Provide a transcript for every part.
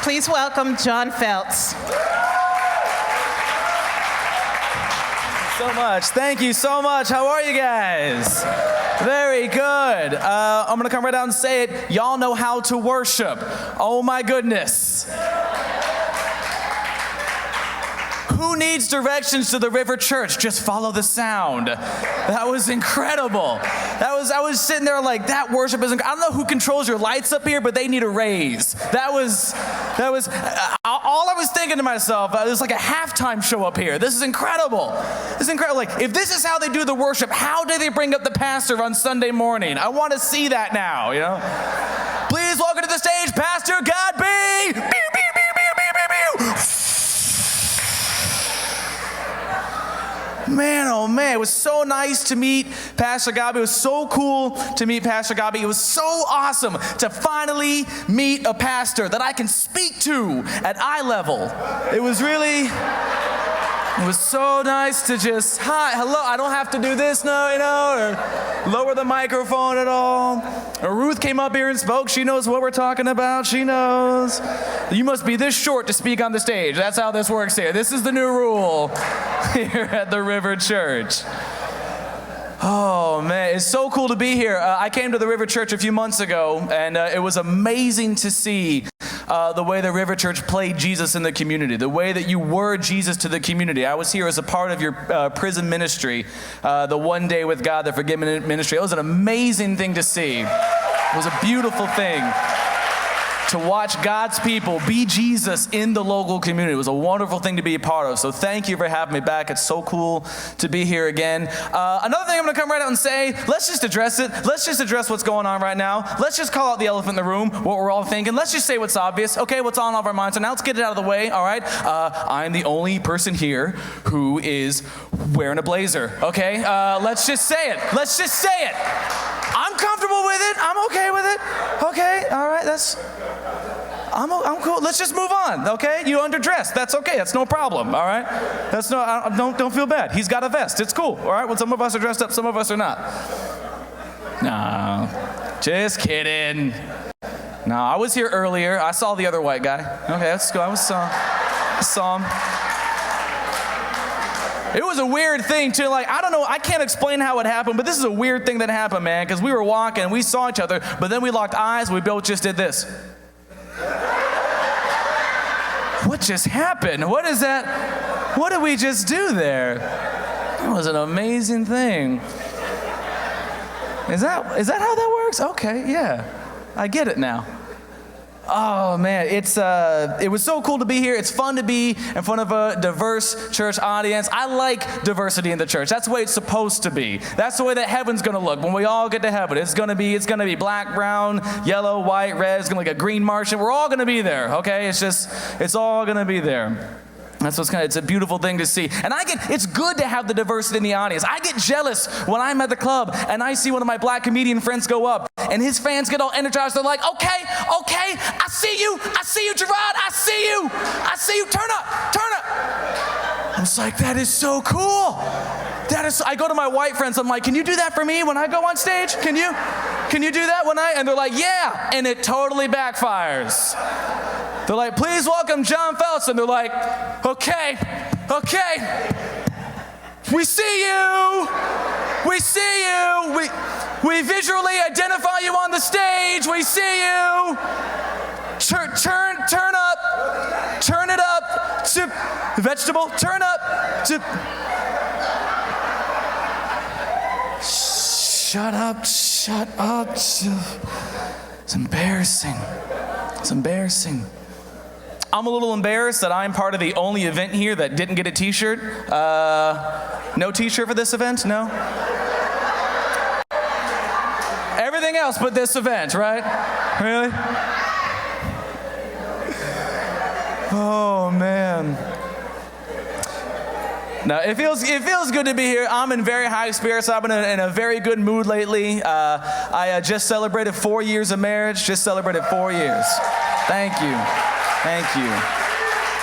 Please welcome John Feltz. So much. Thank you so much. How are you guys? Very good. I'm going to come right out and say it. Y'all know how to worship. Oh my goodness. Who needs directions to the River Church? Just follow the sound. That was incredible. I was sitting there like, that worship is incredible. I don't know who controls your lights up here, but they need a raise. That was all I was thinking to myself. It was like a halftime show up here. This is incredible. This is incredible. Like, if this is how they do the worship, how do they bring up the pastor on Sunday morning? I want to see that now, you know? Please welcome to the stage, Pastor Godby. Pew, pew, pew, pew, pew, pew, pew. Man, oh man, it was so nice to meet Pastor Godby. It was so cool to meet Pastor Godby. It was so awesome to finally meet a pastor that I can speak to at eye level. It was so nice to just, hi, hello, I don't have to do this now, you know, or lower the microphone at all. Or Ruth came up here and spoke. She knows what we're talking about. She knows. You must be this short to speak on the stage. That's how this works here. This is the new rule here at the River Church. Oh man, it's so cool to be here. I came to the River Church a few months ago, and it was amazing to see the way the River Church played Jesus in the community, the way that you were Jesus to the community. I was here as a part of your prison ministry, the One Day with God, the Forgiveness Ministry. It was an amazing thing to see. It was a beautiful thing to watch God's people be Jesus in the local community. It was a wonderful thing to be a part of. So thank you for having me back. It's so cool to be here again. Another thing I'm going to come right out and say, let's just address it. Let's just address what's going on right now. Let's just call out the elephant in the room, what we're all thinking. Let's just say what's obvious. Okay, what's on all of our minds. So now let's get it out of the way, all right? I'm the only person here who is wearing a blazer, okay? Let's just say it. Let's just say it. I'm comfortable with it. I'm okay with it. Okay, all right, I'm cool. Let's just move on, okay? You underdressed. That's okay. That's no problem, all right? That's don't feel bad. He's got a vest. It's cool, all right? Well, some of us are dressed up, some of us are not. No, just kidding. No, I was here earlier. I saw the other white guy. Okay, that's cool. I saw him. It was a weird thing, too. Like, I don't know. I can't explain how it happened, but this is a weird thing that happened, man, because we were walking and we saw each other, but then we locked eyes. We both just did this. What just happened? What is that? What did we just do there? That was an amazing thing. Is that how that works? Okay, yeah. I get it now. Oh man, it was so cool to be here. It's fun to be in front of a diverse church audience. I like diversity in the church. That's the way it's supposed to be. That's the way that heaven's gonna look when we all get to heaven. It's gonna be black, brown, yellow, white, red. It's gonna look like a green Martian. We're all gonna be there, okay? It's all gonna be there. That's it's a beautiful thing to see. And it's good to have the diversity in the audience. I get jealous when I'm at the club and I see one of my black comedian friends go up and his fans get all energized. They're like, okay, I see you, Gerard, I see you, turn up. I was like, that is so cool. I go to my white friends, I'm like, can you do that for me when I go on stage? Can you do that and they're like, yeah, and it totally backfires. They're like, please welcome John Feltz. And they're like, okay. We see you. We visually identify you on the stage. We see you. Turn it up to vegetable. Turn up to. Shut up. It's embarrassing. I'm a little embarrassed that I'm part of the only event here that didn't get a t-shirt. No t-shirt for this event? No? Everything else but this event, right? Really? Oh, man. No, it feels good to be here. I'm in very high spirits. I've been in a very good mood lately. I just celebrated 4 years of marriage. Just celebrated 4 years. Thank you.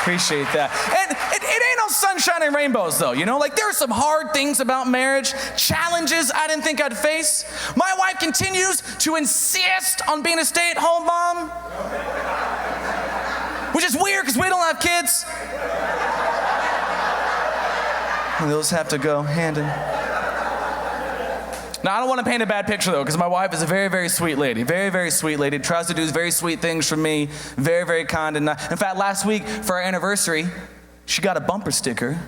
Appreciate that. And it ain't no sunshine and rainbows, though. You know, like there are some hard things about marriage, challenges I didn't think I'd face. My wife continues to insist on being a stay-at-home mom. which is weird because we don't have kids. And those have to go hand in. Now, I don't want to paint a bad picture, though, because my wife is a very, very sweet lady. Very, very sweet lady. Tries to do very sweet things for me. Very, very kind. And in fact, last week for our anniversary, she got a bumper sticker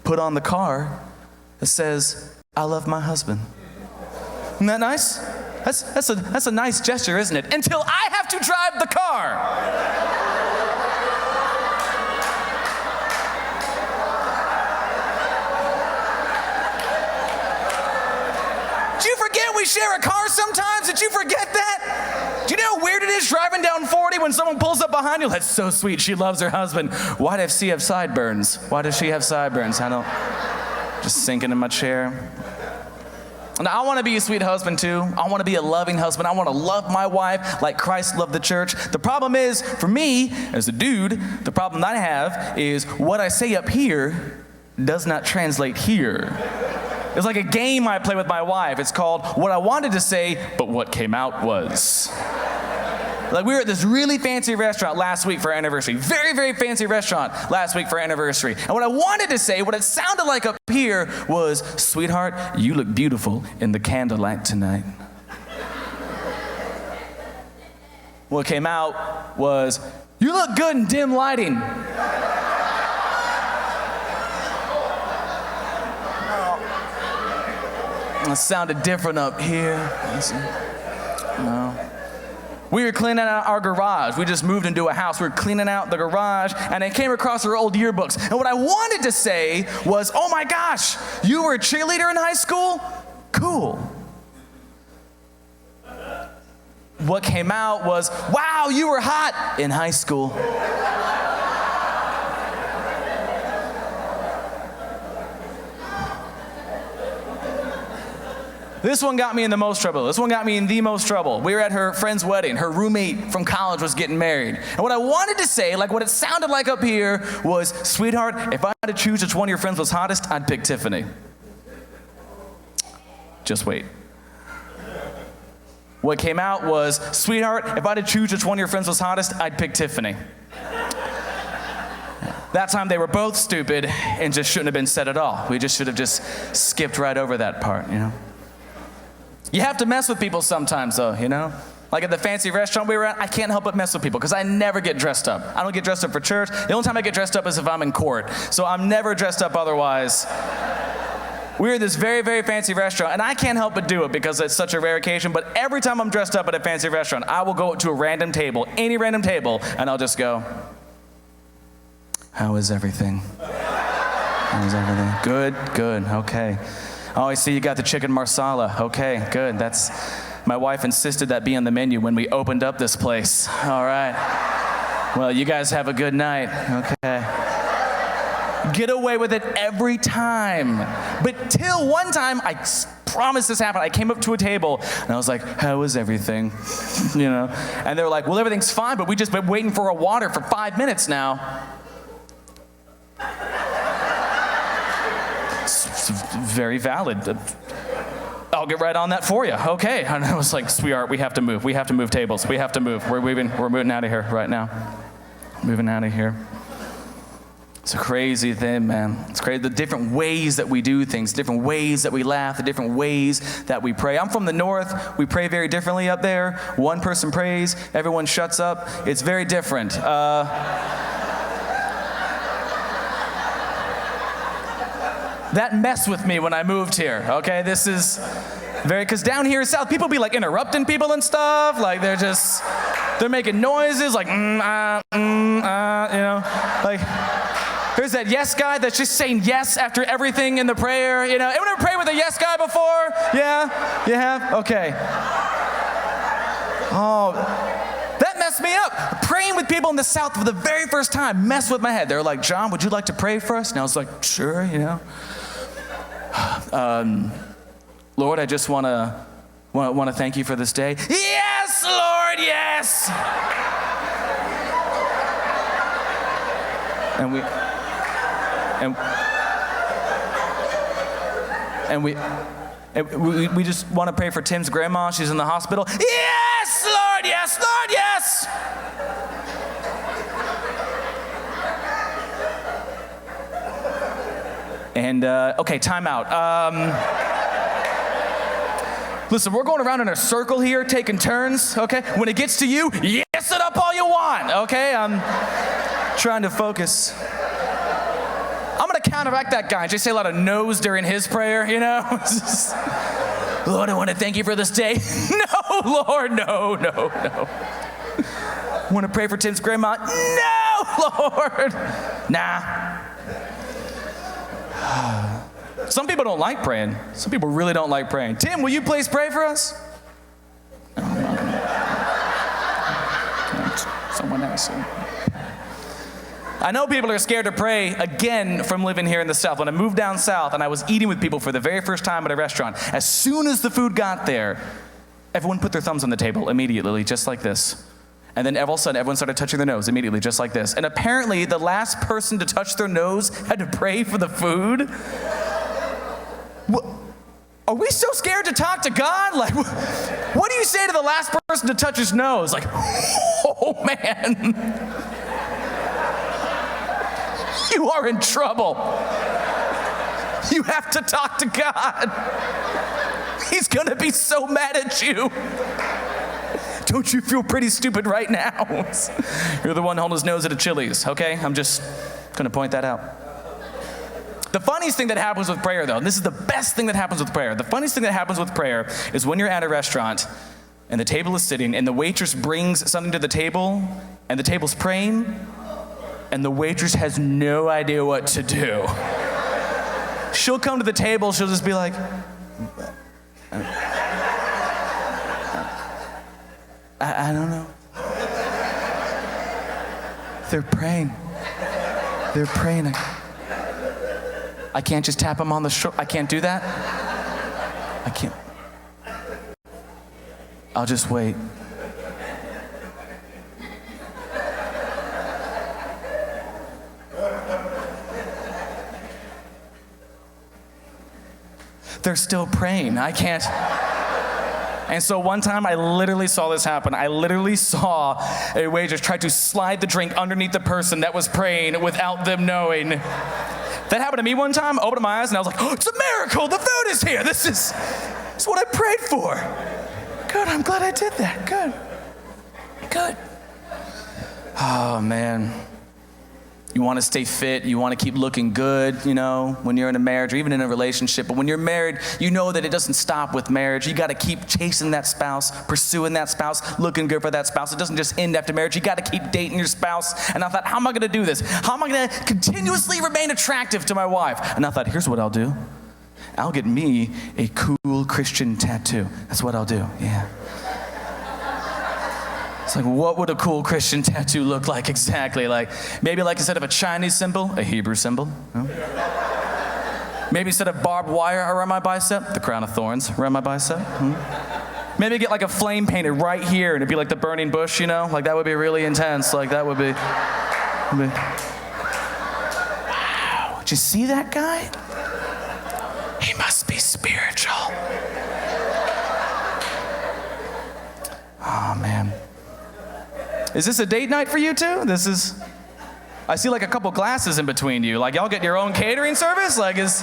put on the car that says, "I love my husband." Isn't that nice? That's a nice gesture, isn't it? Until I have to drive the car. Did you forget we share a car sometimes? Did you forget that? Do you know how weird it is driving down 40 when someone pulls up behind you? That's so sweet. She loves her husband. Why does she have sideburns? Why does she have sideburns? I don't. Just sinking in my chair. Now, I want to be a sweet husband too. I want to be a loving husband. I want to love my wife like Christ loved the church. The problem is, for me, as a dude, the problem that I have is what I say up here does not translate here. It's like a game I play with my wife. It's called What I Wanted to Say, But What Came Out Was. Like, we were at this really fancy restaurant last week for our anniversary. Very, very fancy restaurant last week for our anniversary. And what I wanted to say, what it sounded like up here was, "Sweetheart, you look beautiful in the candlelight tonight." What came out was, "You look good in dim lighting." It sounded different up here. No. We were cleaning out our garage. We just moved into a house. We were cleaning out the garage, and I came across our old yearbooks. And what I wanted to say was, "Oh my gosh, you were a cheerleader in high school? Cool." What came out was, "Wow, you were hot in high school." This one got me in the most trouble. This one got me in the most trouble. We were at her friend's wedding. Her roommate from college was getting married. And what I wanted to say, like what it sounded like up here, was, "Sweetheart, if I had to choose which one of your friends was hottest, I'd pick Tiffany." Just wait. What came out was, "Sweetheart, if I had to choose which one of your friends was hottest, I'd pick Tiffany." That time they were both stupid and just shouldn't have been said at all. We just should have just skipped right over that part, you know? You have to mess with people sometimes, though, you know? Like at the fancy restaurant we were at, I can't help but mess with people because I never get dressed up. I don't get dressed up for church. The only time I get dressed up is if I'm in court. So I'm never dressed up otherwise. We were at this very, very fancy restaurant, and I can't help but do it because it's such a rare occasion, but every time I'm dressed up at a fancy restaurant, I will go to a random table, any random table, and I'll just go, "How is everything? How is everything? Good, good, okay. Oh, I see you got the chicken marsala. Okay, good. That's, my wife insisted that be on the menu when we opened up this place. All right. Well, you guys have a good night. Okay. Get away with it every time. But till one time, I promise this happened. I came up to a table and I was like, "How is everything?" You know? And they were like, "Well, everything's fine, but we just been waiting for a water for 5 minutes now." Very valid. I'll get right on that for you. Okay. And I was like, "Sweetheart, we have to move. We have to move tables. We have to move. We're moving out of here right now. Moving out of here." It's a crazy thing, man. It's crazy. The different ways that we do things, different ways that we laugh, the different ways that we pray. I'm from the north. We pray very differently up there. One person prays, everyone shuts up. It's very different. That messed with me when I moved here, okay? This is because down here in South, people be like interrupting people and stuff. Like they're making noises like, you know? Like, there's that yes guy that's just saying yes after everything in the prayer, you know? Anyone ever prayed with a yes guy before? Yeah? You have? Okay. Oh, that messed me up. Praying with people in the South for the very first time messed with my head. They were like, "John, would you like to pray for us?" And I was like, "Sure, you know." Lord, I just want to thank you for this day. Yes, Lord, yes. And we just want to pray for Tim's grandma. She's in the hospital. Yes, Lord, yes, Lord, yes. And, okay, time out. Listen, we're going around in a circle here, taking turns, okay? When it gets to you, yes it up all you want, okay? I'm trying to focus. I'm gonna counteract that guy and just say a lot of no's during his prayer, you know? Lord, I want to thank you for this day. No, Lord, no. I want to pray for Tim's grandma. No, Lord. Nah. Some people don't like praying. Some people really don't like praying. Tim, will you please pray for us? Someone else. I know people are scared to pray again from living here in the South. When I moved down south and I was eating with people for the very first time at a restaurant, as soon as the food got there, everyone put their thumbs on the table immediately, just like this. And then all of a sudden, everyone started touching their nose immediately, just like this. And apparently, the last person to touch their nose had to pray for the food. Are we so scared to talk to God? Like, what do you say to the last person to touch his nose? Like, oh man, you are in trouble. You have to talk to God. He's gonna be so mad at you. Don't you feel pretty stupid right now? You're the one holding his nose at a Chili's, okay? I'm just gonna point that out. The funniest thing that happens with prayer, though, and this is the best thing that happens with prayer, the funniest thing that happens with prayer is when you're at a restaurant and the table is sitting and the waitress brings something to the table and the table's praying and the waitress has no idea what to do. She'll come to the table, she'll just be like, I don't know. They're praying. They're praying. I can't just tap them on the shoulder. I can't do that. I can't. I'll just wait. They're still praying. I can't. And so one time I literally saw this happen. I literally saw a waitress try to slide the drink underneath the person that was praying without them knowing. That happened to me one time. I opened my eyes and I was like, oh, it's a miracle. The food is here. This is what I prayed for. Good, I'm glad I did that. Good. Oh, man. You want to stay fit. You want to keep looking good, you know, when you're in a marriage or even in a relationship. But when you're married, you know that it doesn't stop with marriage. You got to keep chasing that spouse, pursuing that spouse, looking good for that spouse. It doesn't just end after marriage. You got to keep dating your spouse. And I thought, how am I going to do this? How am I going to continuously remain attractive to my wife? And I thought, here's what I'll do. I'll get me a cool Christian tattoo. That's what I'll do, yeah. It's like, what would a cool Christian tattoo look like exactly? Like, maybe like instead of a Chinese symbol, a Hebrew symbol. No? Maybe instead of barbed wire around my bicep, the crown of thorns around my bicep. Maybe get like a flame painted right here and it'd be like the burning bush, you know? Like that would be really intense. Like that would be. Wow, did you see that guy? He must be spiritual. Oh, man. Is this a date night for you two? I see like a couple glasses in between you. Like y'all get your own catering service? Like that's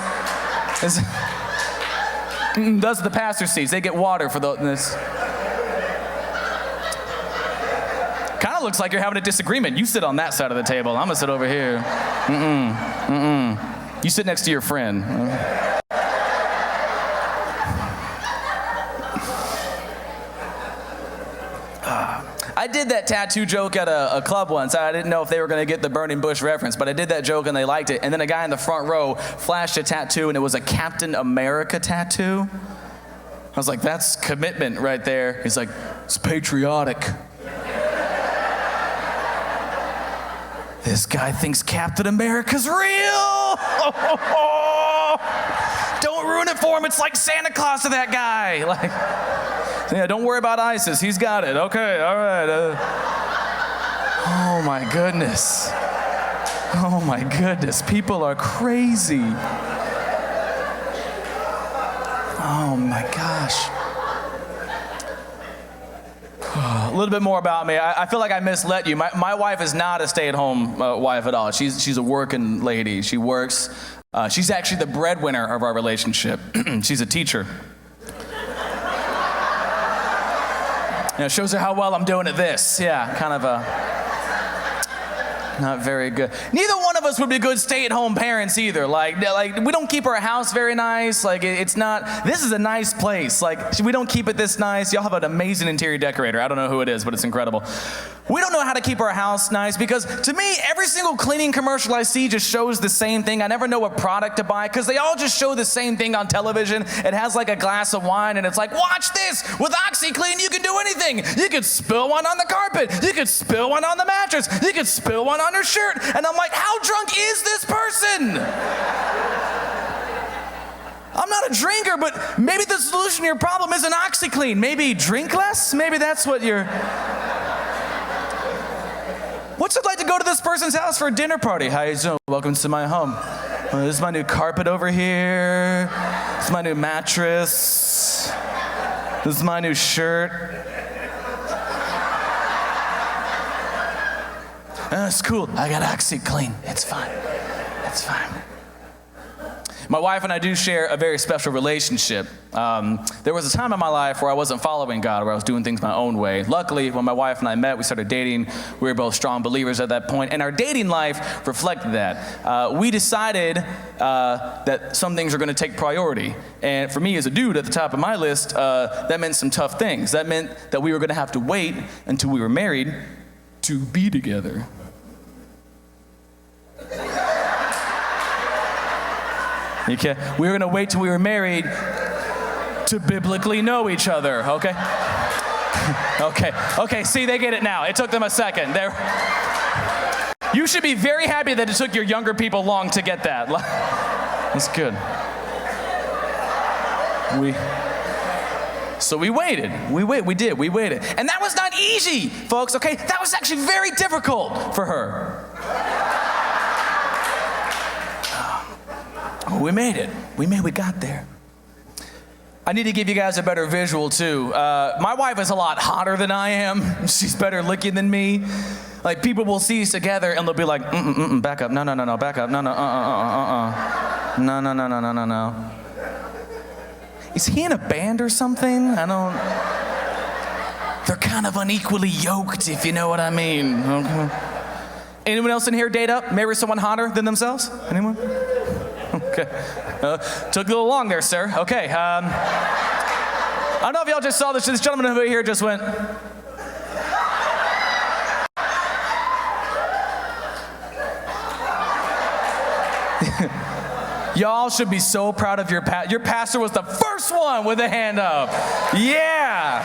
the pastor seats. They get water for this. Kind of looks like you're having a disagreement. You sit on that side of the table. I'm gonna sit over here. You sit next to your friend. I did that tattoo joke at a club once. I didn't know if they were going to get the burning bush reference, but I did that joke and they liked it. And then a guy in the front row flashed a tattoo and it was a Captain America tattoo. I was like, that's commitment right there. He's like, it's patriotic. This guy thinks Captain America's real. Don't ruin it for him. It's like Santa Claus to that guy. Like, yeah, don't worry about ISIS. He's got it. Okay, all right. Oh my goodness. Oh my goodness. People are crazy. Oh my gosh. A little bit more about me. I feel like I misled you. My wife is not a stay-at-home wife at all. She's a working lady. She works. She's actually the breadwinner of our relationship. She's a teacher. It shows her how well I'm doing at this. Yeah, kind of not very good. Neither one of us would be good stay-at-home parents either. Like we don't keep our house very nice. Like it's not. This is a nice place. Like we don't keep it this nice. Y'all have an amazing interior decorator. I don't know who it is, but it's incredible. We don't know how to keep our house nice because to me, every single cleaning commercial I see just shows the same thing. I never know what product to buy because they all just show the same thing on television. It has like a glass of wine and it's like, watch this. With OxyClean, you can do anything. You could spill one on the carpet. You could spill one on the mattress. You could spill one on your shirt. And I'm like, how drunk is this person? I'm not a drinker, but maybe the solution to your problem isn't OxyClean. Maybe drink less? Maybe that's what you're... What's it like to go to this person's house for a dinner party? How you doing? Welcome to my home. This is my new carpet over here. This is my new mattress. This is my new shirt. It's cool. I got OxyClean. It's fine. It's fine. My wife and I do share a very special relationship. There was a time in my life where I wasn't following God, where I was doing things my own way. Luckily, when my wife and I met, we started dating. We were both strong believers at that point, and our dating life reflected that. We decided that some things are going to take priority. And for me as a dude at the top of my list, that meant some tough things. That meant that we were going to have to wait until we were married to be together. Okay. We were going to wait till we were married to biblically know each other, okay? Okay, see, they get it now. It took them a second. You should be very happy that it took your younger people long to get that. That's good. So we waited. We waited. And that was not easy, folks, okay? That was actually very difficult for her. We made it. We got there. I need to give you guys a better visual, too. My wife is a lot hotter than I am. She's better looking than me. Like, people will see us together, and they'll be like, back up. No, back up. No, No. Is he in a band or something? They're kind of unequally yoked, if you know what I mean. Okay. Anyone else in here date up? Marry someone hotter than themselves? Anyone? Okay. Took a little long there, sir. Okay. I don't know if y'all just saw this. This gentleman over here just went. Y'all should be so proud of your pastor. Your pastor was the first one with a hand up. Yeah.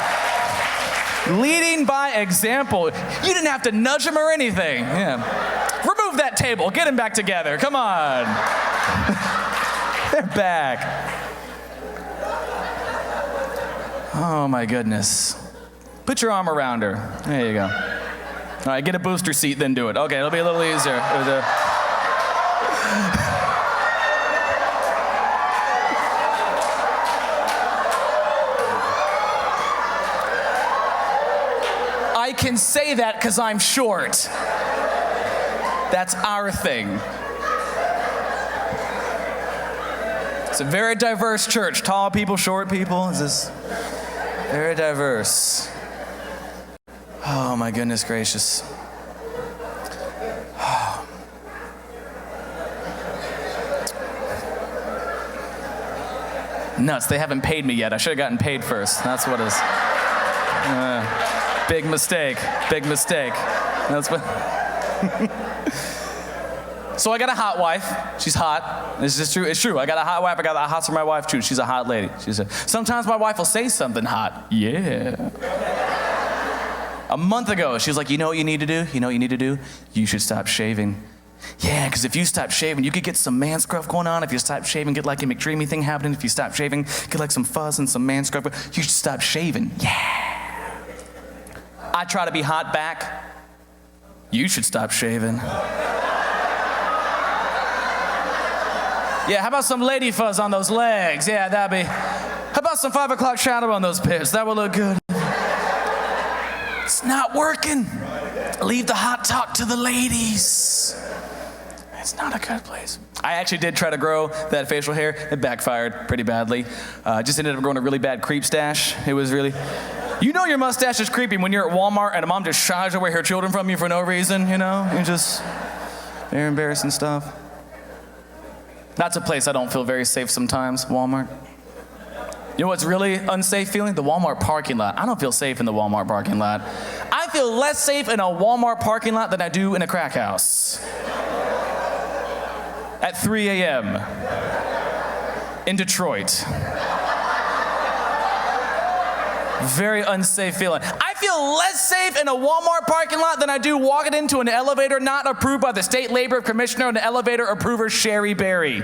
Leading by example. You didn't have to nudge him or anything. Yeah. Remove that table. Get him back together. Come on. They're back. Oh, my goodness. Put your arm around her. There you go. All right, get a booster seat, then do it. Okay, it'll be a little easier. I can say that because I'm short. That's our thing. It's a very diverse church. Tall people, short people. It's just very diverse. Oh, my goodness gracious. Oh. Nuts, they haven't paid me yet. I should have gotten paid first. That's what it is. Big mistake. That's what... So I got a hot wife. She's hot. This is true. It's true. I got a hot wife. I got the hots for my wife too. She's a hot lady. Sometimes my wife will say something hot. Yeah. A month ago, she was like, you know what you need to do? You should stop shaving. Yeah, because if you stop shaving, you could get some man scruff going on. If you stop shaving, get like a McDreamy thing happening. If you stop shaving, get like some fuzz and some man scruff. You should stop shaving. Yeah. I try to be hot back. You should stop shaving. Yeah, how about some lady fuzz on those legs? Yeah, that'd be... How about some 5 o'clock shadow on those pits? That would look good. It's not working. Leave the hot talk to the ladies. It's not a good place. I actually did try to grow that facial hair. It backfired pretty badly. Just ended up growing a really bad creep stash. It was really... You know your mustache is creepy when you're at Walmart and a mom just shies away her children from you for no reason, you know? You're just... Very embarrassing stuff. That's a place I don't feel very safe sometimes, Walmart. You know what's really unsafe feeling? The Walmart parking lot. I don't feel safe in the Walmart parking lot. I feel less safe in a Walmart parking lot than I do in a crack house. At 3 a.m. in Detroit. Very unsafe feeling. I feel less safe in a Walmart parking lot than I do walking into an elevator not approved by the State Labor Commissioner and the elevator approver, Sherry Berry.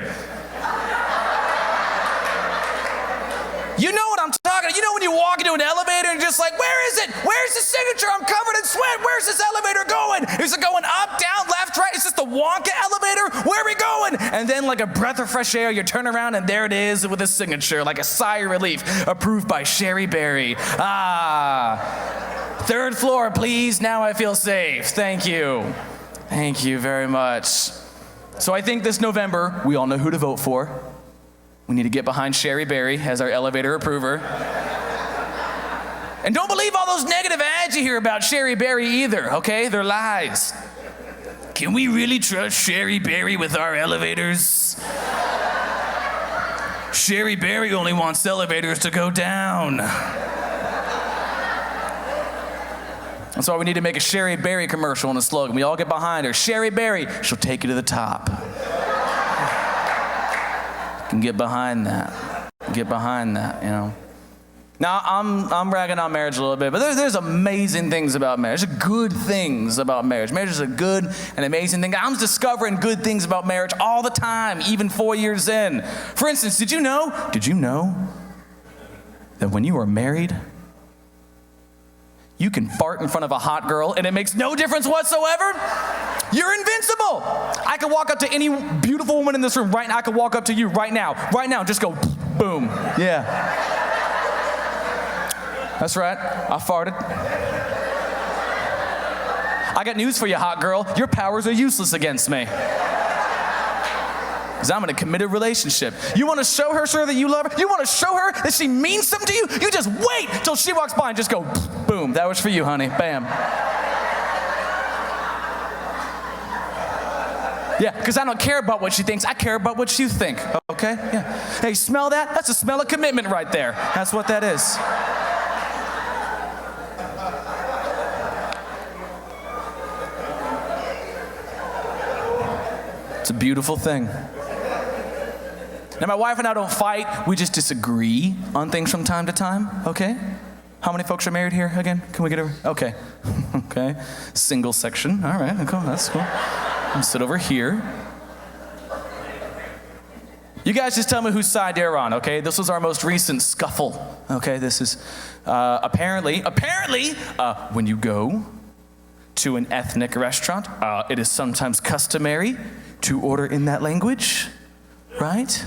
You know what I'm talking about. You know when you walk into an elevator and you're just like, where is it? Where's the signature? I'm covered in sweat. Where's this elevator going? Is it going up, down, left, right? Is this the Wonka elevator? Where are we going? And then like a breath of fresh air, you turn around and there it is with a signature, like a sigh of relief, approved by Sherry Berry. Third floor, please. Now I feel safe. Thank you. Thank you very much. So I think this November, we all know who to vote for. We need to get behind Sherry Berry as our elevator approver. And don't believe all those negative ads you hear about Sherry Berry either, okay? They're lies. Can we really trust Sherry Berry with our elevators? Sherry Berry only wants elevators to go down. That's why we need to make a Sherry Berry commercial and a slogan. We all get behind her. Sherry Berry, she'll take you to the top. Can get behind that. Get behind that, you know. Now, I'm ragging on marriage a little bit, but there's amazing things about marriage. There's good things about marriage. Marriage is a good and amazing thing. I'm discovering good things about marriage all the time, even 4 years in. For instance, did you know that when you are married, you can fart in front of a hot girl and it makes no difference whatsoever? You're invincible. I could walk up to any beautiful woman in this room right now. I could walk up to you right now, just go boom. Yeah. That's right, I farted. I got news for you, hot girl. Your powers are useless against me. Because I'm in a committed relationship. You want to show her, sir, that you love her? You want to show her that she means something to you? You just wait till she walks by and just go boom. That was for you, honey. Bam. Yeah, because I don't care about what she thinks. I care about what you think, okay? Yeah. Hey, smell that? That's a smell of commitment right there. That's what that is. It's a beautiful thing. Now, my wife and I don't fight. We just disagree on things from time to time, okay? How many folks are married here again? Can we get over? Okay. Okay. Single section. All right, cool. That's cool. I'm sit over here. You guys just tell me whose side you're on, okay? This was our most recent scuffle, okay? This is apparently, when you go to an ethnic restaurant, it is sometimes customary to order in that language, right?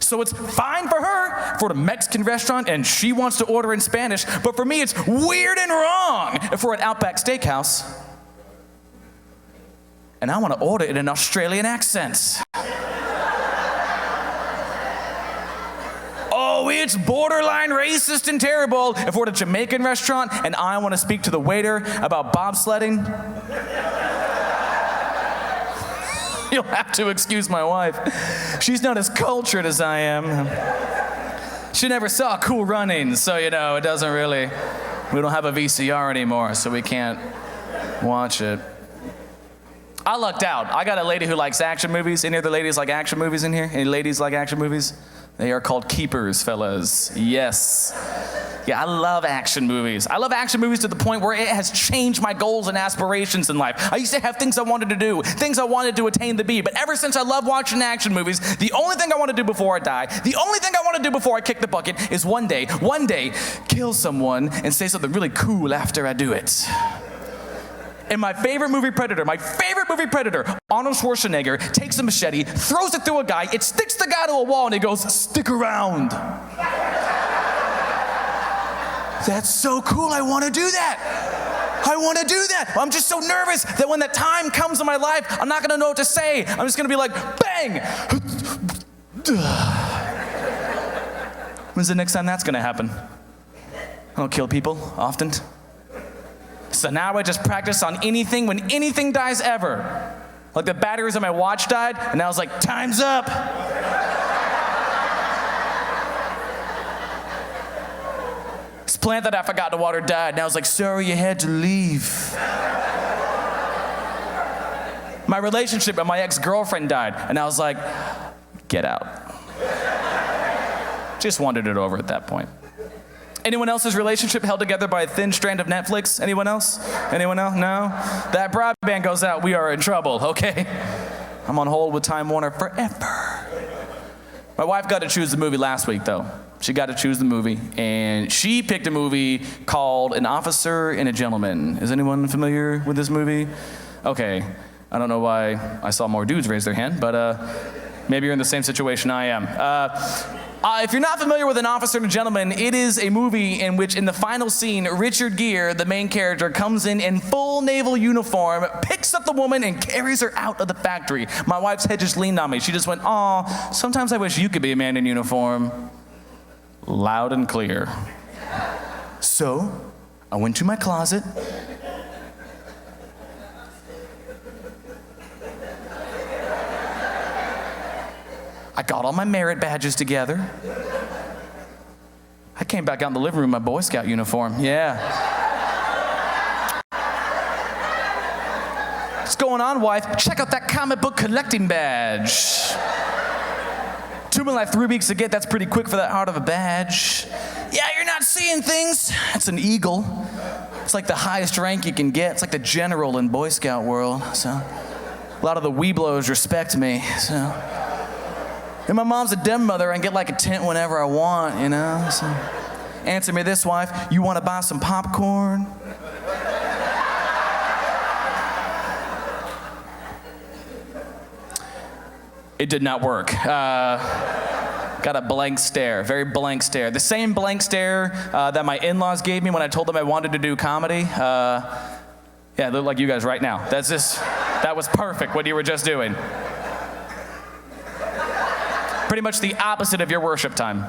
So it's fine for her for the Mexican restaurant and she wants to order in Spanish, but for me it's weird and wrong if we're at Outback Steakhouse and I want to order in an Australian accent. Oh, it's borderline racist and terrible if we're at a Jamaican restaurant and I want to speak to the waiter about bobsledding. You'll have to excuse my wife. She's not as cultured as I am. She never saw Cool Runnings, so, you know, it doesn't really... We don't have a VCR anymore, so we can't watch it. I lucked out. I got a lady who likes action movies. Any other ladies like action movies in here? Any ladies like action movies? They are called keepers, fellas. Yes. Yeah, I love action movies. I love action movies to the point where it has changed my goals and aspirations in life. I used to have things I wanted to do, things I wanted to attain to be, but ever since I love watching action movies, the only thing I want to do before I die, the only thing I want to do before I kick the bucket is one day, kill someone and say something really cool after I do it. In my favorite movie, Predator, Arnold Schwarzenegger takes a machete, throws it through a guy, it sticks the guy to a wall, and he goes, "Stick around." That's so cool, I want to do that. I want to do that. I'm just so nervous that when that time comes in my life, I'm not going to know what to say. I'm just going to be like, bang. When's the next time that's going to happen? I don't kill people often. So now I just practice on anything when anything dies ever. Like the batteries on my watch died, and I was like, time's up. This plant that I forgot to water died, and I was like, sorry you had to leave. My relationship with my ex-girlfriend died, and I was like, get out. Just wanted it over at that point. Anyone else's relationship held together by a thin strand of Netflix? Anyone else? Anyone else? No? That broadband goes out, we are in trouble, okay? I'm on hold with Time Warner forever. My wife got to choose the movie last week, though. She got to choose the movie, and she picked a movie called An Officer and a Gentleman. Is anyone familiar with this movie? Okay, I don't know why I saw more dudes raise their hand, but maybe you're in the same situation I am. If you're not familiar with An Officer and a Gentleman, it is a movie in which in the final scene, Richard Gere, the main character, comes in full naval uniform, picks up the woman, and carries her out of the factory. My wife's head just leaned on me. She just went, aw, sometimes I wish you could be a man in uniform. Loud and clear. So, I went to my closet. I got all my merit badges together. I came back out in the living room in my Boy Scout uniform. Yeah. What's going on, wife? Check out that comic book collecting badge. Took me like 3 weeks to get. That's pretty quick for that hard of a badge. Yeah, you're not seeing things. It's an eagle. It's like the highest rank you can get. It's like the general in Boy Scout world. So a lot of the Weeblos respect me. So. And my mom's a dem mother. I can get like a tent whenever I want, you know? So, answer me this, wife. You want to buy some popcorn? It did not work. Got a blank stare, very blank stare. The same blank stare that my in-laws gave me when I told them I wanted to do comedy. Yeah, they look like you guys right now. That was perfect, what you were just doing. Pretty much the opposite of your worship time.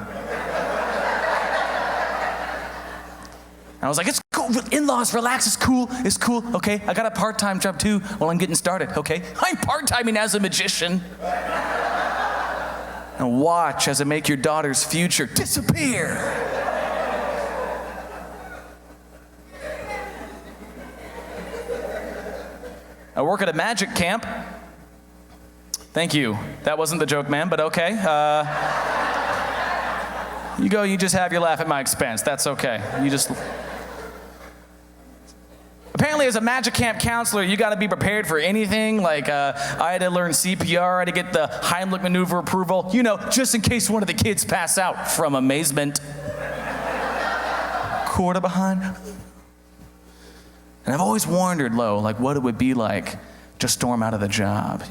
I was like, it's cool, in-laws, relax, it's cool, okay? I got a part-time job too while I'm getting started, okay? I'm part-timing as a magician. And watch as I make your daughter's future disappear. I work at a magic camp. Thank you. That wasn't the joke, man, but okay. You just have your laugh at my expense. That's okay. Apparently, as a magic camp counselor, you got to be prepared for anything. Like, I had to learn CPR, I had to get the Heimlich maneuver approval, just in case one of the kids pass out from amazement. Quarter behind. And I've always wondered, what it would be like to storm out of the job,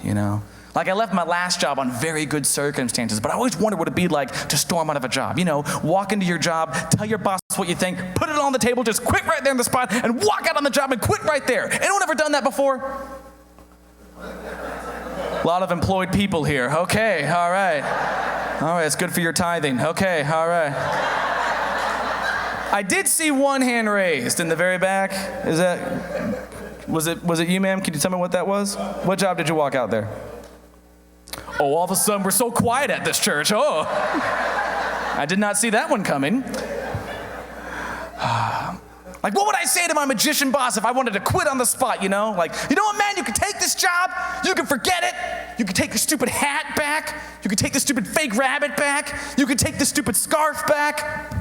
Like, I left my last job on very good circumstances, but I always wondered what it'd be like to storm out of a job. Walk into your job, tell your boss what you think, put it on the table, just quit right there on the spot, and walk out on the job and quit right there. Anyone ever done that before? A lot of employed people here. Okay, all right. All right, it's good for your tithing. Okay, all right. I did see one hand raised in the very back. Was it you, ma'am? Can you tell me what that was? What job did you walk out there? Oh, all of a sudden, we're so quiet at this church. Oh, I did not see that one coming. Like, what would I say to my magician boss if I wanted to quit on the spot, Like, you know what, man? You can take this job. You can forget it. You can take your stupid hat back. You can take the stupid fake rabbit back. You can take the stupid scarf back.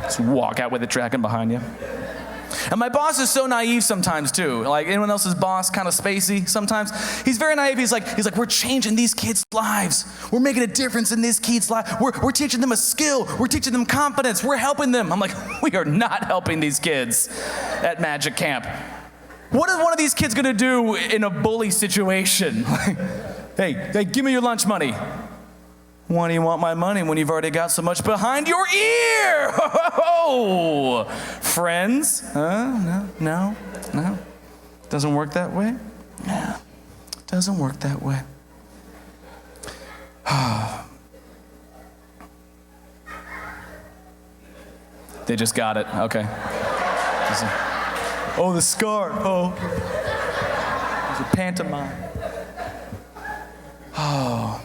Just walk out with it dragging behind you. And my boss is so naive sometimes too. Like anyone else's boss, kind of spacey sometimes. He's very naive. He's like, we're changing these kids' lives. We're making a difference in these kids' lives. We're teaching them a skill. We're teaching them confidence. We're helping them. I'm like, we are not helping these kids at Magic Camp. What is one of these kids gonna do in a bully situation? Hey, give me your lunch money. Why do you want my money when you've already got so much behind your ear? Oh, friends? No. Doesn't work that way? Yeah, doesn't work that way. They just got it. Okay. Oh, the scar. Oh. It's a pantomime. Oh.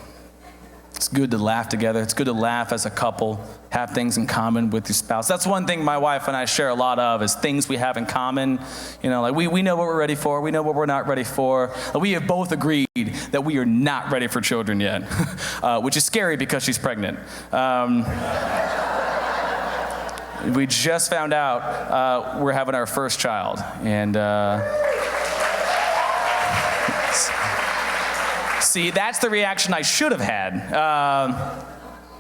It's good to laugh together. It's good to laugh as a couple, have things in common with your spouse. That's one thing my wife and I share a lot of, is things we have in common. You know, like we know what we're ready for. We know what we're not ready for. We have both agreed that we are not ready for children yet, which is scary because she's pregnant. We just found out we're having our first child, and see, that's the reaction I should have had.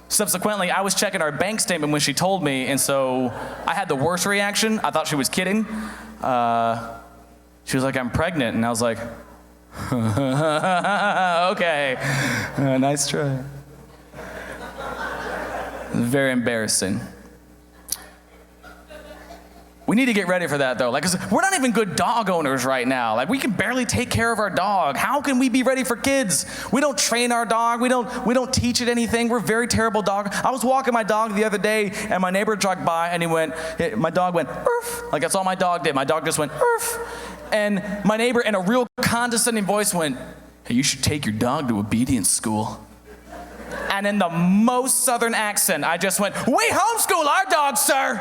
Subsequently, I was checking our bank statement when she told me, and so I had the worst reaction. I thought she was kidding. She was like, "I'm pregnant," and I was like, "Okay, nice try." Very embarrassing. We need to get ready for that, though. Like, 'cause we're not even good dog owners right now. Like, we can barely take care of our dog. How can we be ready for kids? We don't train our dog. We don't teach it anything. We're very terrible dog. I was walking my dog the other day, and my neighbor jogged by, and my dog went, "Urf." Like, that's all my dog did. My dog just went, "Urf." And my neighbor, in a real condescending voice, went, "Hey, you should take your dog to obedience school." And in the most southern accent, I just went, "We homeschool our dogs, sir."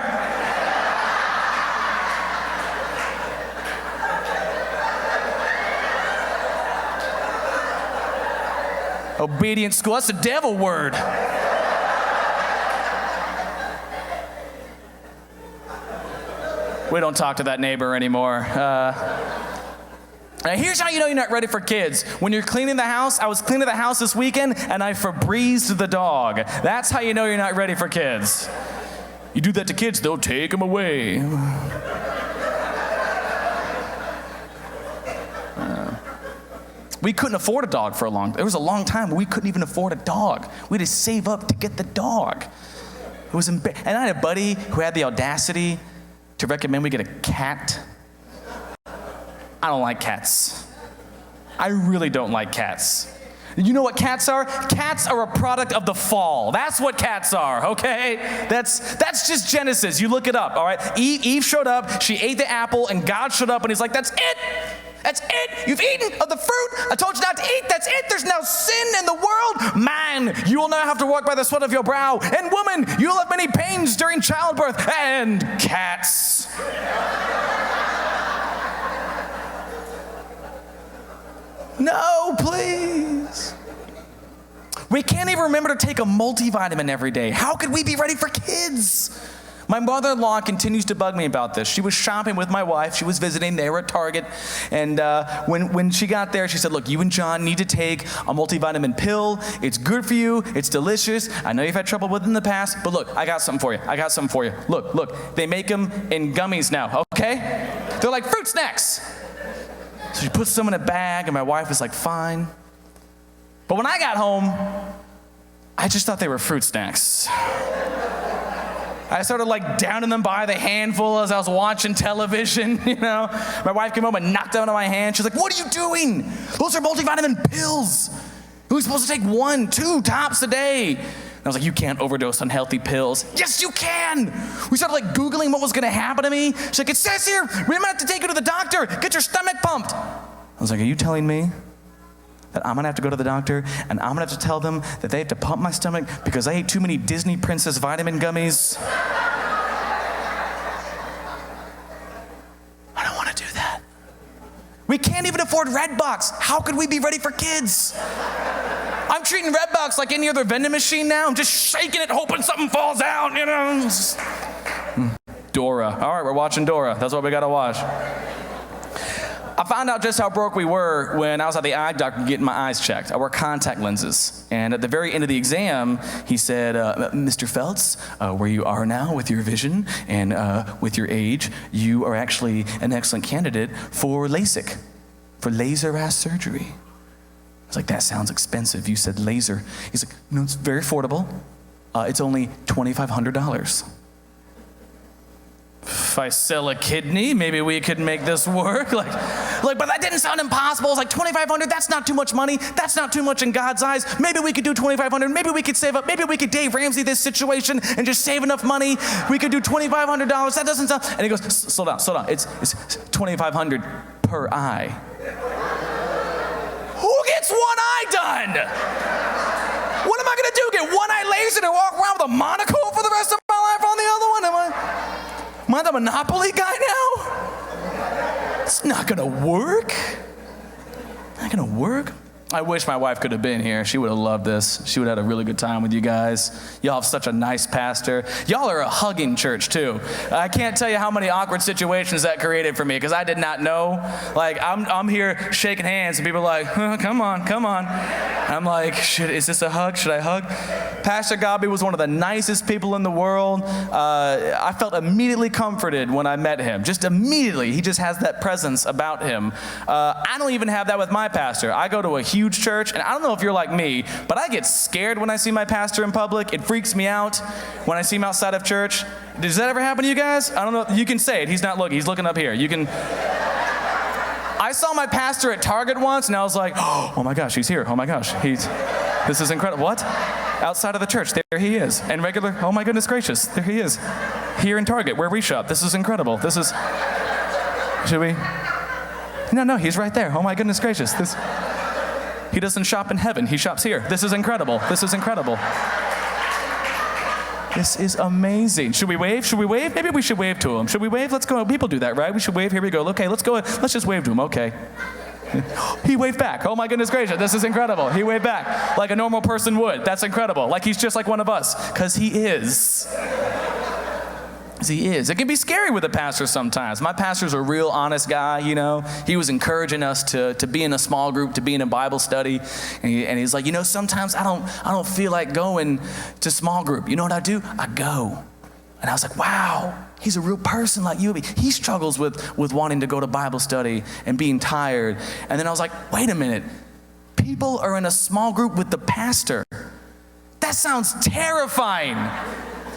Obedience school, that's a devil word. We don't talk to that neighbor anymore. Now here's how you know you're not ready for kids. When you're cleaning the house, I was cleaning the house this weekend and I Febrezed the dog. That's how you know you're not ready for kids. You do that to kids, they'll take them away. We couldn't afford a dog for a long time. There was a long time where we couldn't even afford a dog. We had to save up to get the dog. It was and I had a buddy who had the audacity to recommend we get a cat. I don't like cats. I really don't like cats. You know what cats are? Cats are a product of the fall. That's what cats are, okay? That's just Genesis. You look it up, all right? Eve showed up, she ate the apple, and God showed up, and he's like, "That's it. That's it. You've eaten of the fruit. I told you not to eat. That's it. There's now sin in the world. Man, you will now have to walk by the sweat of your brow. And woman, you will have many pains during childbirth." And cats. No, please. We can't even remember to take a multivitamin every day. How could we be ready for kids? My mother-in-law continues to bug me about this. She was shopping with my wife. She was visiting. They were at Target. And when she got there, she said, "Look, you and John need to take a multivitamin pill. It's good for you. It's delicious. I know you've had trouble with it in the past, but look, I got something for you. Look. They make them in gummies now, okay? They're like fruit snacks." So she puts some in a bag, and my wife was like, "Fine." But when I got home, I just thought they were fruit snacks. I started like downing them by the handful as I was watching television, you know. My wife came home and knocked them out of my hand. She's like, "What are you doing? Those are multivitamin pills. You're supposed to take 1, 2 tops a day." And I was like, "You can't overdose on healthy pills." "Yes, you can." We started like Googling what was gonna happen to me. She's like, "It says here, we might have to take you to the doctor, get your stomach pumped." I was like, "Are you telling me that I'm gonna have to go to the doctor and I'm gonna have to tell them that they have to pump my stomach because I ate too many Disney Princess vitamin gummies?" I don't wanna do that. We can't even afford Redbox. How could we be ready for kids? I'm treating Redbox like any other vending machine now. I'm just shaking it, hoping something falls out, you know. Dora. All right, we're watching Dora. That's what we gotta watch. I found out just how broke we were when I was at the eye doctor getting my eyes checked. I wear contact lenses. And at the very end of the exam, he said, "Mr. Feltz, where you are now with your vision and with your age, you are actually an excellent candidate for LASIK, for laser ass surgery." I was like, that sounds expensive. You said laser. He's like, no, it's very affordable. It's only $2,500. If I sell a kidney, maybe we could make this work. Like, but that didn't sound impossible. It's like $2,500, that's not too much money. That's not too much in God's eyes. Maybe we could do $2,500. Maybe we could save up. Maybe we could Dave Ramsey this situation and just save enough money. We could do $2,500. That doesn't sound, and he goes, slow down. It's $2,500 per eye. Who gets one eye done? What am I gonna do? Get one eye lasered and walk around with a monocle for the rest of my life on the other one? Am I the Monopoly guy now? It's not gonna work. Not gonna work. I wish my wife could have been here. She would have loved this. She would have had a really good time with you guys. Y'all have such a nice pastor. Y'all are a hugging church too. I can't tell you how many awkward situations that created for me because I did not know. Like I'm here shaking hands and people are like, come on. I'm like, is this a hug? Should I hug? Pastor Gabi was one of the nicest people in the world. I felt immediately comforted when I met him. Just immediately. He just has that presence about him. I don't even have that with my pastor. I go to a huge church, and I don't know if you're like me, but I get scared when I see my pastor in public. It freaks me out when I see him outside of church. Does that ever happen to you guys? I don't know. You can say it. He's not looking. He's looking up here. You can. I saw my pastor at Target once, and I was like, oh my gosh, he's here. Oh my gosh, this is incredible. What? Outside of the church, there he is. And regular, oh my goodness gracious, there he is. Here in Target, where we shop. This is incredible. Should we? No, he's right there. Oh my goodness gracious. He doesn't shop in heaven. He shops here. This is incredible. This is amazing. Should we wave? Maybe we should wave to him. Should we wave? Let's go. People do that, right? We should wave. Here we go. Okay, let's go. Let's just wave to him. Okay. He waved back. Oh my goodness gracious. This is incredible. He waved back like a normal person would. That's incredible. Like he's just like one of us. Because he is. He is. It can be scary with a pastor sometimes. My pastor's a real honest guy, you know. He was encouraging us to be in a small group, to be in a Bible study. And he's like, sometimes I don't feel like going to small group. You know what I do? I go. And I was like, wow, he's a real person like you. He struggles with wanting to go to Bible study and being tired. And then I was like, wait a minute. People are in a small group with the pastor. That sounds terrifying.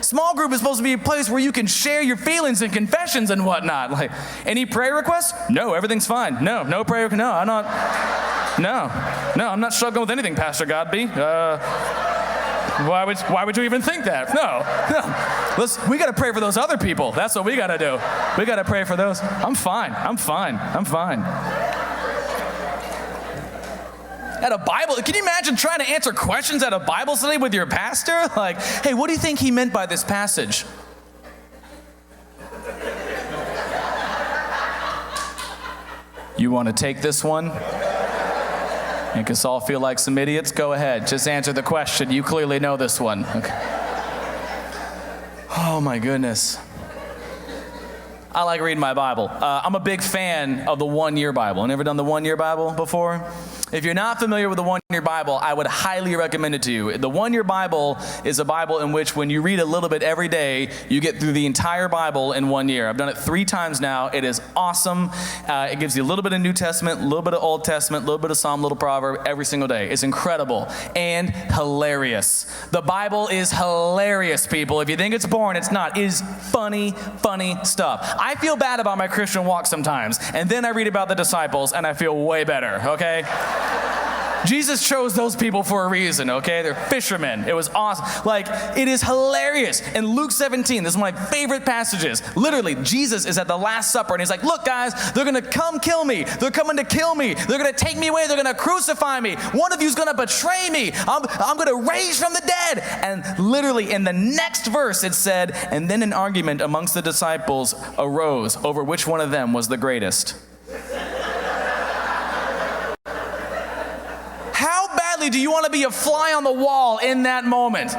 Small group is supposed to be a place where you can share your feelings and confessions and whatnot. Like, any prayer requests? No, everything's fine. No prayer. No, I'm not struggling with anything, Pastor Godby. Why would you even think that? No. We got to pray for those other people. That's what we got to do. We got to pray for those. I'm fine. At a Bible, can you imagine trying to answer questions at a Bible study with your pastor? Like, hey, what do you think he meant by this passage? You want to take this one? Make us all feel like some idiots? Go ahead, just answer the question. You clearly know this one. Okay. Oh my goodness. I like reading my Bible. I'm a big fan of the one-year Bible. Never done the one-year Bible before? If you're not familiar with the one-year Bible, I would highly recommend it to you. The one-year Bible is a Bible in which when you read a little bit every day, you get through the entire Bible in 1 year. I've done it 3 times now. It is awesome. It gives you a little bit of New Testament, a little bit of Old Testament, a little bit of Psalm, a little proverb every single day. It's incredible and hilarious. The Bible is hilarious, people. If you think it's boring, it's not. It is funny stuff. I feel bad about my Christian walk sometimes, and then I read about the disciples, and I feel way better, okay? Jesus chose those people for a reason, okay? They're fishermen. It was awesome. Like, it is hilarious. In Luke 17, this is one of my favorite passages. Literally, Jesus is at the Last Supper, and he's like, look, guys, they're going to come kill me. They're coming to kill me. They're going to take me away. They're going to crucify me. One of you is going to betray me. I'm going to raise from the dead. And literally, in the next verse, it said, and then an argument amongst the disciples arose over which one of them was the greatest. Do you want to be a fly on the wall in that moment?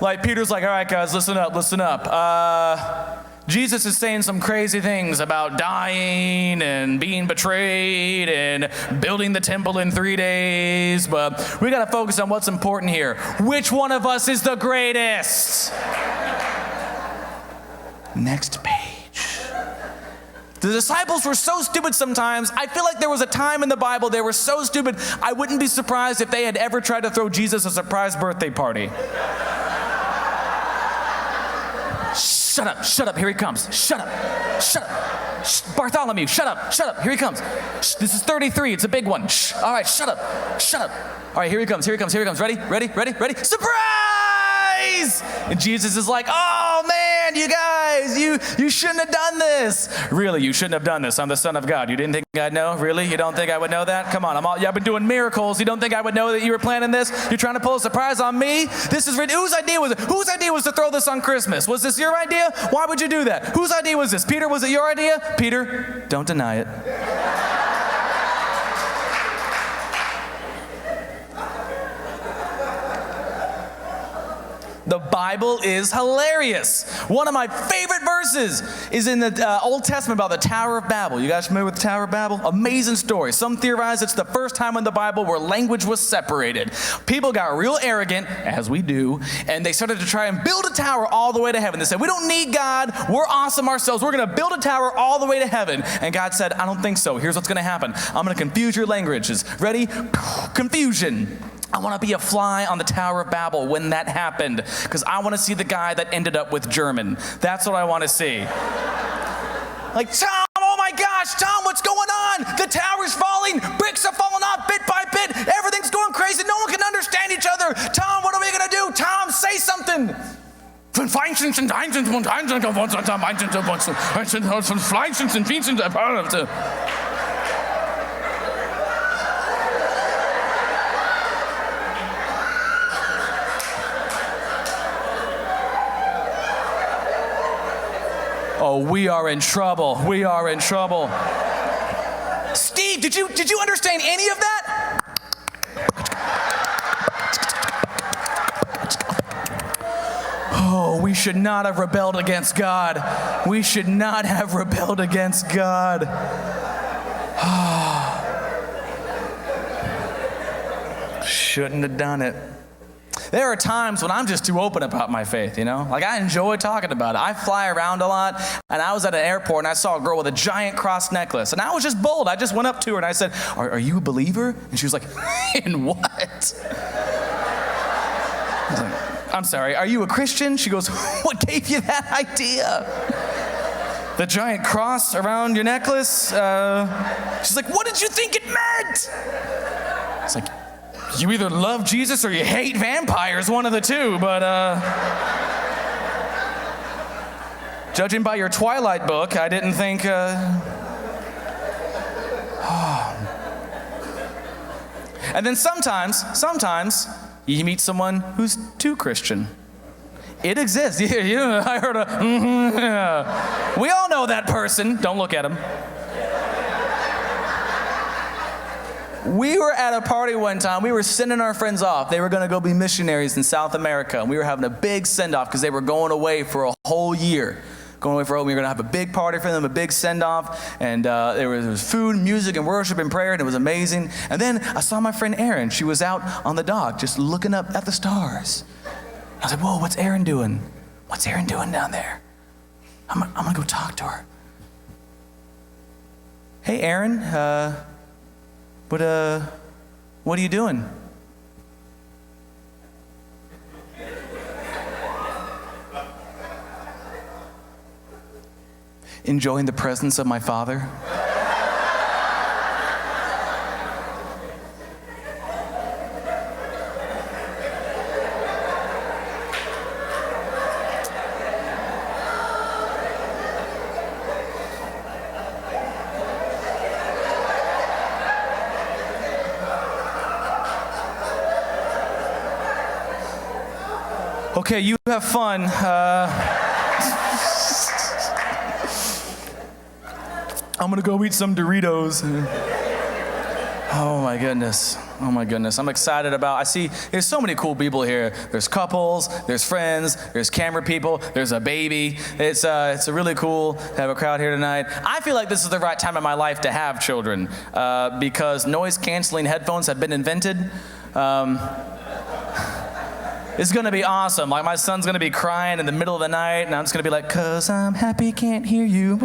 Like Peter's like, all right, guys, listen up. Jesus is saying some crazy things about dying and being betrayed and building the temple in 3 days, but we got to focus on what's important here. Which one of us is the greatest? Next page. The disciples were so stupid sometimes. I feel like there was a time in the Bible they were so stupid, I wouldn't be surprised if they had ever tried to throw Jesus a surprise birthday party. Shut up, here he comes. Shut up. Shh, Bartholomew, shut up, here he comes. Shh, this is 33, it's a big one. Shh, all right, shut up. All right, here he comes. Ready? Surprise! And Jesus is like, oh man, you guys, you shouldn't have done this. Really, you shouldn't have done this. I'm the Son of God. You didn't think I'd know? Really? You don't think I would know that? Come on, I've been doing miracles. You don't think I would know that you were planning this? You're trying to pull a surprise on me? This is whose idea was it? Whose idea was to throw this on Christmas? Was this your idea? Why would you do that? Whose idea was this? Peter, was it your idea? Peter, don't deny it. The Bible is hilarious. One of my favorite verses is in the Old Testament about the Tower of Babel. You guys familiar with the Tower of Babel? Amazing story. Some theorize it's the first time in the Bible where language was separated. People got real arrogant, as we do, and they started to try and build a tower all the way to heaven. They said, we don't need God. We're awesome ourselves. We're going to build a tower all the way to heaven. And God said, I don't think so. Here's what's going to happen. I'm going to confuse your languages. Ready? Confusion. I want to be a fly on the Tower of Babel when that happened, because I want to see the guy that ended up with German. That's what I want to see. Like, Tom, oh my gosh, Tom, what's going on? The tower's falling, bricks are falling off bit by bit, everything's going crazy, no one can understand each other. Tom, what are we going to do? Tom, say something. Oh, we are in trouble. Steve, did you understand any of that? Oh, we should not have rebelled against God. Shouldn't have done it. There are times when I'm just too open about my faith, you know? Like, I enjoy talking about it. I fly around a lot, and I was at an airport, and I saw a girl with a giant cross necklace, and I was just bold. I just went up to her, and I said, are you a believer? And she was like, in what? I was like, I'm sorry, are you a Christian? She goes, what gave you that idea? The giant cross around your necklace? She's like, what did you think it meant? It's like, you either love Jesus or you hate vampires, one of the two, but judging by your Twilight book, I didn't think... And then sometimes you meet someone who's too Christian. It exists. I heard a... We all know that person. Don't look at him. We were at a party one time. We were sending our friends off. They were going to go be missionaries in South America. And we were having a big send-off because they were going away for a whole year. We were going to have a big party for them, a big send-off. And there was food, music, and worship and prayer, and it was amazing. And then I saw my friend Erin. She was out on the dock just looking up at the stars. I was like, whoa, what's Erin doing? What's Erin doing down there? I'm going to go talk to her. Hey, Erin, what are you doing? Enjoying the presence of my Father. Okay, you have fun. I'm gonna go eat some Doritos. Oh my goodness. I'm excited I see there's so many cool people here. There's couples, there's friends, there's camera people, there's a baby. It's really cool to have a crowd here tonight. I feel like this is the right time in my life to have children because noise canceling headphones have been invented. It's gonna be awesome. Like my son's gonna be crying in the middle of the night, and I'm just gonna be like, "'Cause I'm happy, can't hear you."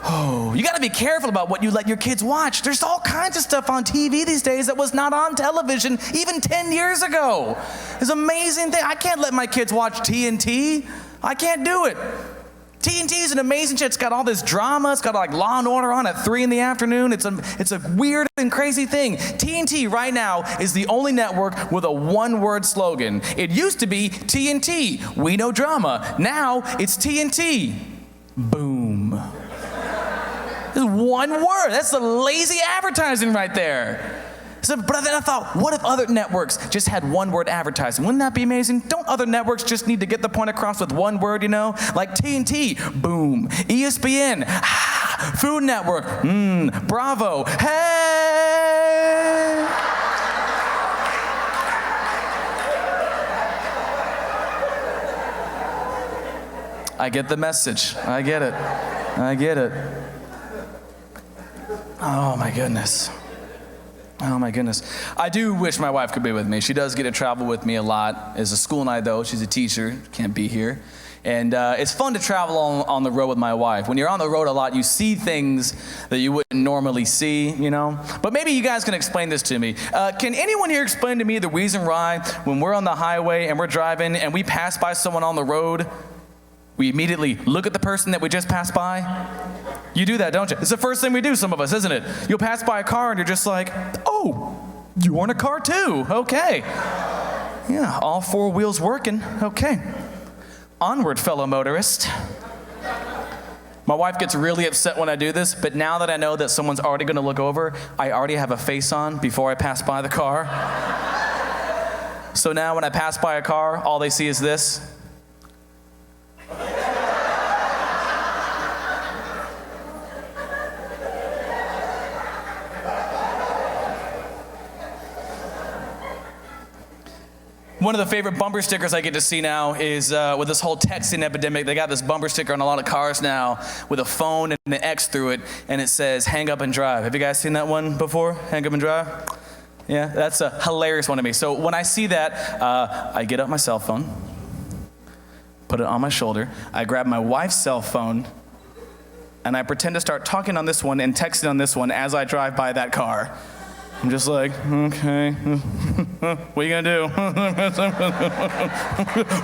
Oh, you gotta be careful about what you let your kids watch. There's all kinds of stuff on TV these days that was not on television even 10 years ago. It's an amazing thing. I can't let my kids watch TNT. I can't do it. TNT is an amazing shit. It's got all this drama. It's got like Law and Order on at 3 in the afternoon. It's a weird and crazy thing. TNT right now is the only network with a one-word slogan. It used to be TNT, we know drama. Now it's TNT, boom. This is one word. That's the lazy advertising right there. So, but then I thought, what if other networks just had one-word advertising? Wouldn't that be amazing? Don't other networks just need to get the point across with one word, you know? Like TNT, boom. ESPN, Food Network, Bravo, hey! I get the message. I get it. I get it. Oh my goodness. Oh my goodness. I do wish my wife could be with me. She does get to travel with me a lot. It's a school night though. She's a teacher, can't be here. And it's fun to travel on the road with my wife. When you're on the road a lot, you see things that you wouldn't normally see, you know? But maybe you guys can explain this to me. Can anyone here explain to me the reason why when we're on the highway and we're driving and we pass by someone on the road, we immediately look at the person that we just passed by? You do that, don't you? It's the first thing we do, some of us, isn't it? You'll pass by a car and you're just like, oh, you own a car too. Okay. Yeah, all four wheels working. Okay. Onward, fellow motorist. My wife gets really upset when I do this, but now that I know that someone's already going to look over, I already have a face on before I pass by the car. So now when I pass by a car, all they see is this. One of the favorite bumper stickers I get to see now is with this whole texting epidemic, they got this bumper sticker on a lot of cars now with a phone and an X through it, and it says, hang up and drive. Have you guys seen that one before? Hang up and drive? Yeah, that's a hilarious one to me. So when I see that, I get up my cell phone, put it on my shoulder, I grab my wife's cell phone, and I pretend to start talking on this one and texting on this one as I drive by that car. I'm just like, okay, what are you gonna do?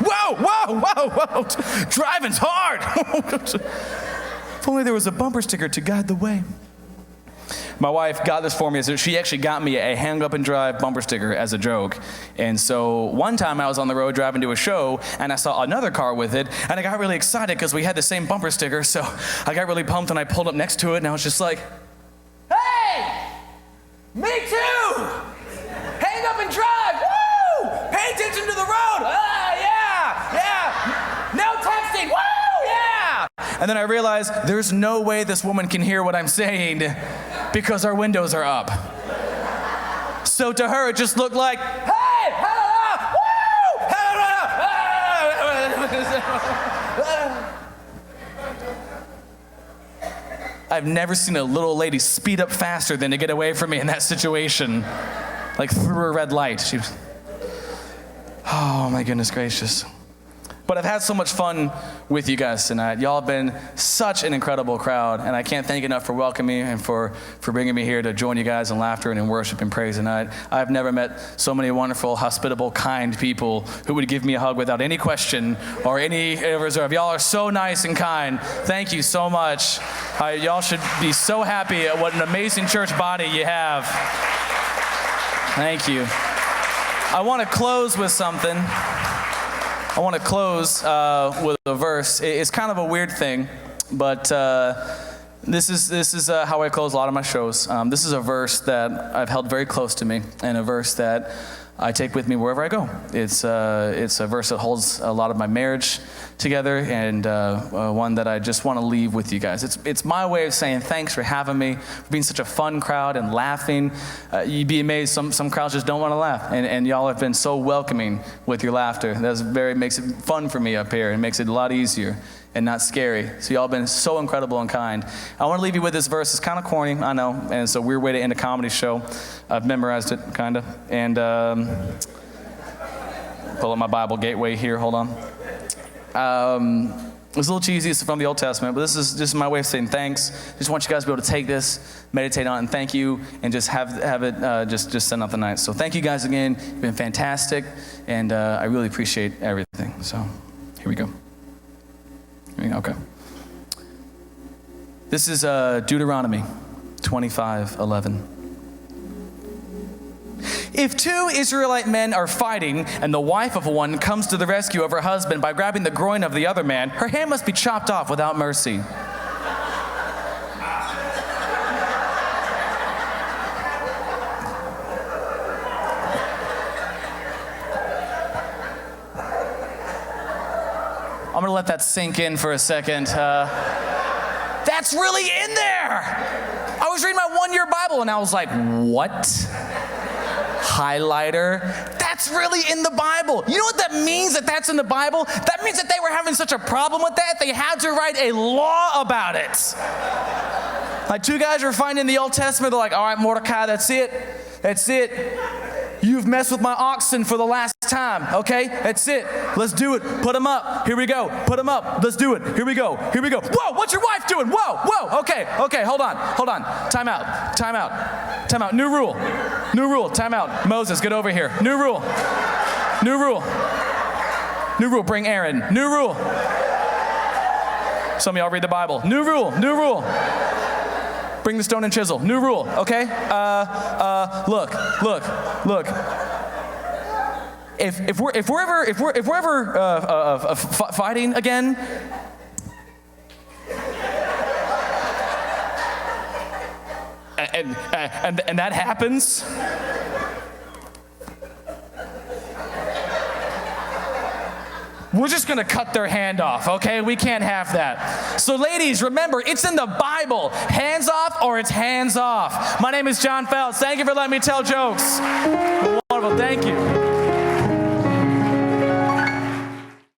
Whoa, driving's hard. If only there was a bumper sticker to guide the way. My wife got this for me. So she actually got me a hang up and drive bumper sticker as a joke. And so one time I was on the road driving to a show and I saw another car with it and I got really excited because we had the same bumper sticker. So I got really pumped and I pulled up next to it and I was just like, hey! Me too! Hang up and drive! Woo! Pay attention to the road! Yeah! No texting! Woo! Yeah! And then I realized there's no way this woman can hear what I'm saying because our windows are up. So to her, it just looked like, hey! Woo! I've never seen a little lady speed up faster than to get away from me in that situation. Like through a red light. She was, oh my goodness gracious. But I've had so much fun with you guys tonight. Y'all have been such an incredible crowd, and I can't thank you enough for welcoming me and for bringing me here to join you guys in laughter and in worship and praise tonight. I've never met so many wonderful, hospitable, kind people who would give me a hug without any question or any reserve. Y'all are so nice and kind. Thank you so much. Y'all should be so happy at what an amazing church body you have. Thank you. I want to close with something. I want to close with a verse. It's kind of a weird thing, but this is how I close a lot of my shows. This is a verse that I've held very close to me, and a verse that I take with me wherever I go. It's a verse that holds a lot of my marriage together, and one that I just want to leave with you guys. It's my way of saying thanks for having me, for being such a fun crowd and laughing. You'd be amazed, some crowds just don't want to laugh, and y'all have been so welcoming with your laughter. Makes it fun for me up here, and makes it a lot easier. and not scary. So y'all been so incredible and kind. I want to leave you with this verse. It's kind of corny, I know, and it's a weird way to end a comedy show. I've memorized it, kind of. And pull up my Bible gateway here, hold on. It's a little cheesy, it's from the Old Testament, but this is my way of saying thanks. Just want you guys to be able to take this, meditate on it, and thank you, and just have it just send out the night. So thank you guys again. You've been fantastic, and I really appreciate everything. So here we go. Okay. This is Deuteronomy 25:11. If two Israelite men are fighting and the wife of one comes to the rescue of her husband by grabbing the groin of the other man, her hand must be chopped off without mercy. I'm gonna let that sink in for a second. That's really in there. I was reading my one-year Bible and I was like, what? Highlighter? That's really in the Bible. You know what that means, that that's in the Bible? That means that they were having such a problem with that, they had to write a law about it. Like two guys were finding the Old Testament, they're like, all right, Mordecai, that's it. That's it. You've messed with my oxen for the last time, okay? That's it. Let's do it. Put them up. Here we go. Put them up. Let's do it. Here we go. Here we go. Whoa, what's your wife doing? Whoa. Okay, hold on. Time out. New rule. Time out. Moses, get over here. New rule. Bring Aaron. New rule. Some of y'all read the Bible. New rule. Bring the stone and chisel. New rule, okay? Look. If we're ever fighting again, and that happens, we're just gonna cut their hand off, okay? We can't have that. So ladies, remember, it's in the Bible. Hands off or it's hands off. My name is John Feltz. Thank you for letting me tell jokes. Wonderful, thank you.